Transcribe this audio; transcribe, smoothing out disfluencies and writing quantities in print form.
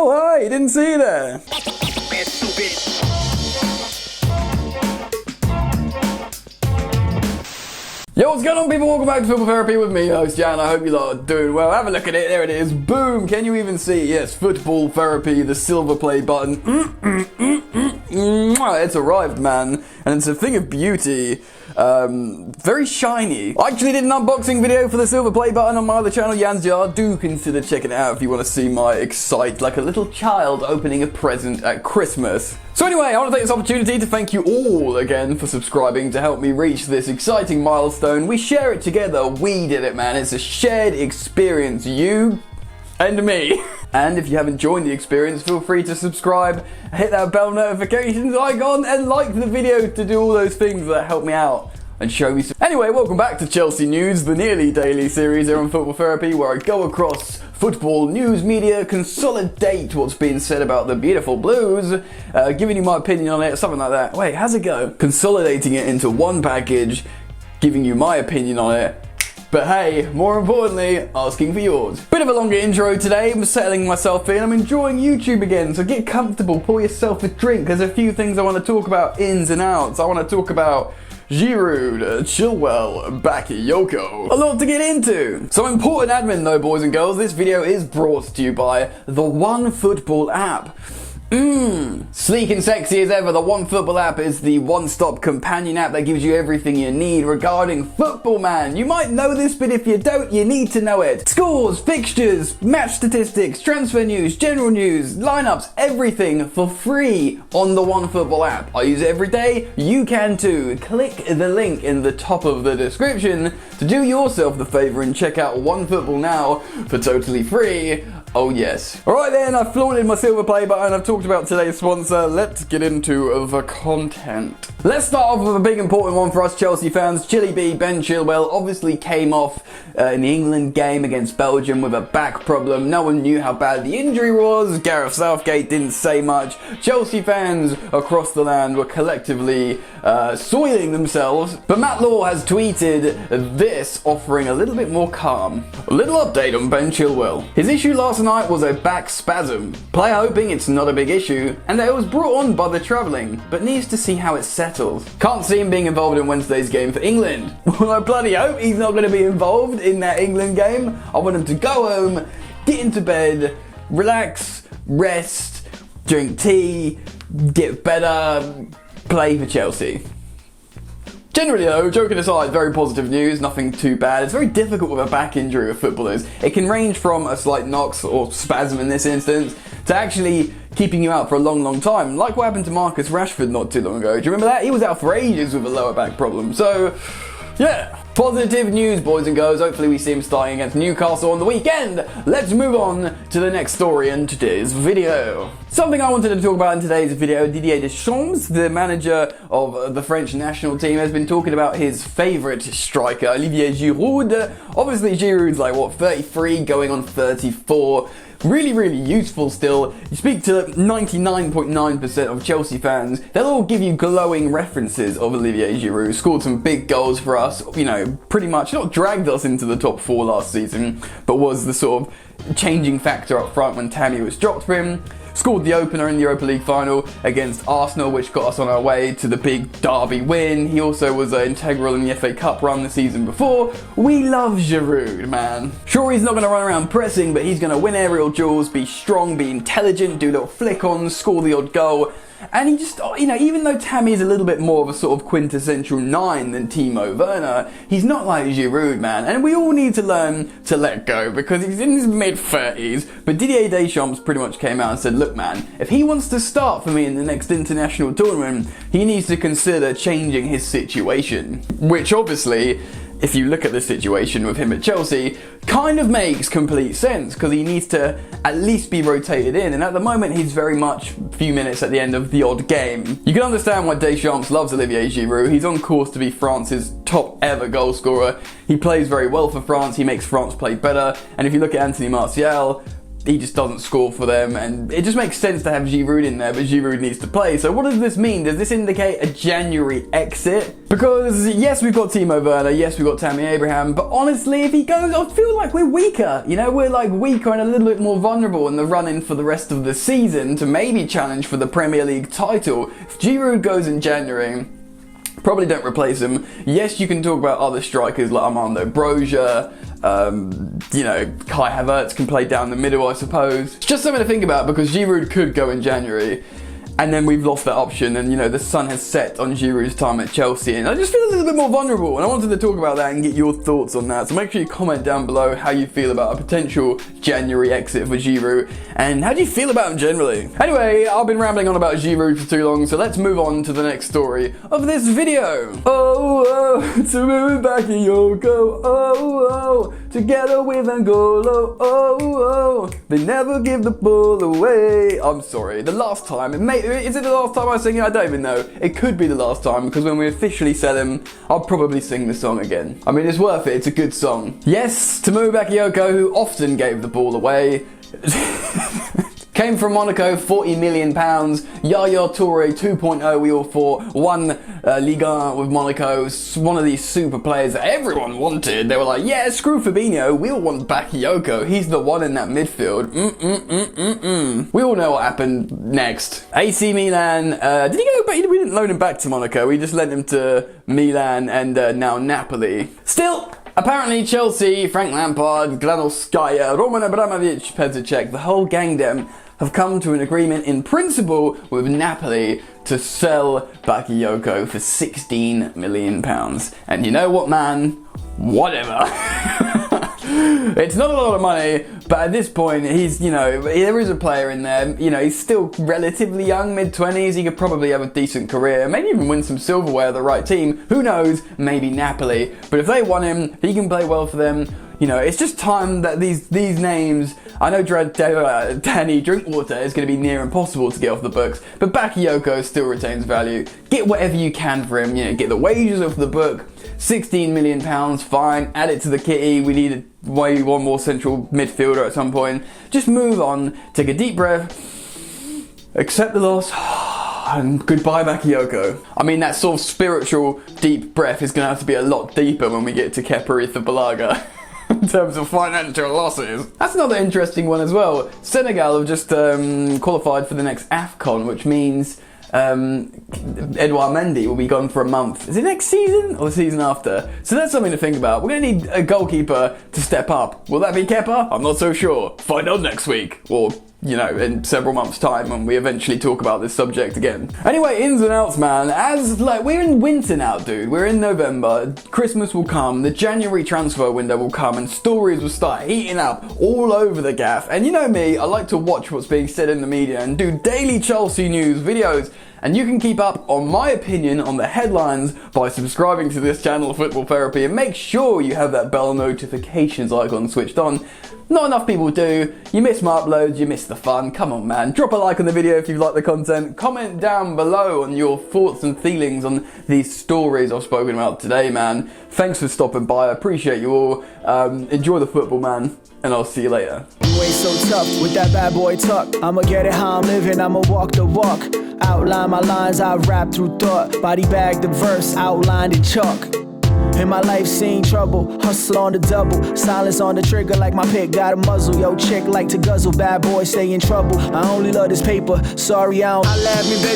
Oh, hi, didn't see you there. Yo, what's going on, people? Welcome back to Football Therapy with me, host Jan. I hope you lot are doing well. Have a look at it. There it is. Boom. Can you even see? Yes, Football Therapy, the silver play button. It's arrived, man. And it's a thing of beauty. Very shiny. I actually did an unboxing video for the silver play button on my other channel, Jan's Yard. Do consider checking it out if you want to see my excite like a little child opening a present at Christmas. So anyway, I want to take this opportunity to thank you all again for subscribing to help me reach this exciting milestone. We share it together. We did it, man. It's a shared experience. You and me. And if you haven't joined the experience, feel free to subscribe, hit that bell notifications icon, and like the video to do all those things that help me out and show me some. Anyway, welcome back to Chelsea News, the nearly daily series here on Football Therapy, where I go across football news media, consolidate what's being said about the beautiful Blues, giving you my opinion on it, something like that. Wait, how's it go? Consolidating it into one package, giving you my opinion on it. But hey, more importantly, asking for yours. Bit of a longer intro today, I'm settling myself in, I'm enjoying YouTube again, so get comfortable, pour yourself a drink. There's a few things I want to talk about, ins and outs. I want to talk about Giroud, Chilwell, Bakayoko. A lot to get into. So important admin though, boys and girls, this video is brought to you by the OneFootball app. Sleek and sexy as ever, the OneFootball app is the one-stop companion app that gives you everything you need regarding football, man. You might know this, but if you don't, you need to know it. Scores, fixtures, match statistics, transfer news, general news, lineups, everything for free on the OneFootball app. I use it every day. You can too. Click the link in the top of the description to do yourself the favor and check out OneFootball now for totally free. Oh yes. Alright then, I've flaunted my silver play button, I've talked about today's sponsor, let's get into the content. Let's start off with a big important one for us Chelsea fans. Chilly B, Ben Chilwell, obviously came off in the England game against Belgium with a back problem. No one knew how bad the injury was, Gareth Southgate didn't say much. Chelsea fans across the land were collectively soiling themselves, but Matt Law has tweeted this, offering a little bit more calm. A little update on Ben Chilwell. His issue last night was a back spasm. Player hoping it's not a big issue, and that it was brought on by the travelling, but needs to see how it settles. Can't see him being involved in Wednesday's game for England. Well, I bloody hope he's not going to be involved in that England game. I want him to go home, get into bed, relax, rest, drink tea, get better, play for Chelsea. Generally though, joking aside, very positive news, nothing too bad. It's very difficult with a back injury with footballers. It can range from a slight knock or spasm in this instance, to actually keeping you out for a long time. Like what happened to Marcus Rashford not too long ago. Do you remember that? He was out for ages with a lower back problem. So, yeah. Positive news, boys and girls. Hopefully we see him starting against Newcastle on the weekend. Let's move on to the next story in today's video. Something I wanted to talk about in today's video, Didier Deschamps, the manager of the French national team, has been talking about his favourite striker, Olivier Giroud. Obviously Giroud's like, 33, going on 34. Really useful still. You speak to 99.9% of Chelsea fans, they'll all give you glowing references of Olivier Giroud. Scored some big goals for us, pretty much not dragged us into the top 4 last season, but was the sort of changing factor up front when Tammy was dropped for him. Scored the opener in the Europa League final against Arsenal, which got us on our way to the big derby win. He also was integral in the FA Cup run the season before. We love Giroud, man. Sure, he's not going to run around pressing, but he's going to win aerial duels, be strong, be intelligent, do little flick-ons, score the odd goal. And he just, even though Tammy is a little bit more of a sort of quintessential 9 than Timo Werner, he's not like Giroud, man. And we all need to learn to let go, because he's in his mid-30s. But Didier Deschamps pretty much came out and said, look, man, if he wants to start for me in the next international tournament, he needs to consider changing his situation. Which obviously, if you look at the situation with him at Chelsea, kind of makes complete sense, because he needs to at least be rotated in, and at the moment he's very much a few minutes at the end of the odd game. You can understand why Deschamps loves Olivier Giroud. He's on course to be France's top ever goal scorer. He plays very well for France, he makes France play better, and if you look at Anthony Martial, he just doesn't score for them, and it just makes sense to have Giroud in there, but Giroud needs to play. So what does this mean? Does this indicate a January exit? Because yes, we've got Timo Werner, yes, we've got Tammy Abraham, but honestly, if he goes, I feel like we're weaker. You know, we're like weaker and a little bit more vulnerable in the run-in for the rest of the season to maybe challenge for the Premier League title. If Giroud goes in January, probably don't replace him. Yes, you can talk about other strikers like Armando Broja, you know, Kai Havertz can play down the middle, I suppose. It's just something to think about because Giroud could go in January. And then we've lost that option, and you know, the sun has set on Giroud's time at Chelsea, and I just feel a little bit more vulnerable, and I wanted to talk about that and get your thoughts on that. So make sure you comment down below how you feel about a potential January exit for Giroud, and how do you feel about him generally? Anyway, I've been rambling on about Giroud for too long, so let's move on to the next story of this video. Oh, to move back in Yoko, oh, together with Angolo, oh, they never give the ball away. I'm sorry, the last time, is it the last time I sing it? I don't even know. It could be the last time, because when we officially sell him, I'll probably sing the song again. I mean, it's worth it, it's a good song. Yes, Temu Bakayoko, who often gave the ball away, came from Monaco, £40 million. Yaya Toure 2.0, we all thought, won Ligue 1 with Monaco. One of these super players that everyone wanted. They were like, yeah, screw Fabinho, we all want Bakayoko. He's the one in that midfield. We all know what happened next. AC Milan, did he go back? We didn't loan him back to Monaco. We just lent him to Milan and now Napoli. Still, apparently Chelsea, Frank Lampard, Glanowskaya, Roman Abramovich, Petr Cech, the whole gang dem have come to an agreement in principle with Napoli to sell Bakayoko for £16 million. And you know what, man? Whatever. It's not a lot of money, but at this point, he's, you know, there is a player in there, you know, he's still relatively young, mid-20s, he could probably have a decent career, maybe even win some silverware at the right team, who knows, maybe Napoli, but if they want him, he can play well for them. You know, it's just time that these names, I know Danny Drinkwater is going to be near impossible to get off the books, but Bakayoko still retains value. Get whatever you can for him, you know, get the wages off the book, £16 million, fine, add it to the kitty, we need one more central midfielder at some point. Just move on, take a deep breath, accept the loss, and goodbye Bakayoko. I mean, that sort of spiritual deep breath is going to have to be a lot deeper when we get to Kepa Arrizabalaga. In terms of financial losses. That's another interesting one as well. Senegal have just qualified for the next AFCON, which means Edouard Mendy will be gone for a month. Is it next season or the season after? So that's something to think about. We're going to need a goalkeeper to step up. Will that be Kepa? I'm not so sure. Find out next week. Or, you know, in several months' time when we eventually talk about this subject again. Anyway, ins and outs, man. We're in winter now, dude. We're in November. Christmas will come. The January transfer window will come, and stories will start heating up all over the gaff. And you know me, I like to watch what's being said in the media and do daily Chelsea news videos. And you can keep up on my opinion on the headlines by subscribing to this channel, Football Therapy, and make sure you have that bell notifications icon switched on. Not enough people do. You miss my uploads, you miss the fun. Come on, man. Drop a like on the video if you like the content. Comment down below on your thoughts and feelings on these stories I've spoken about today, man. Thanks for stopping by. I appreciate you all. Enjoy the football, man, and I'll see you later. You ain't so tough with that bad boy tuck. I'ma get it how I'm living, I'ma walk the walk. Outline my lines, I rap through thought. Body bag the verse, outlined in chalk. In my life seen trouble, hustle on the double. Silence on the trigger like my pick got a muzzle. Yo, chick like to guzzle, bad boy stay in trouble. I only love this paper, sorry I don't. I laugh me, baby.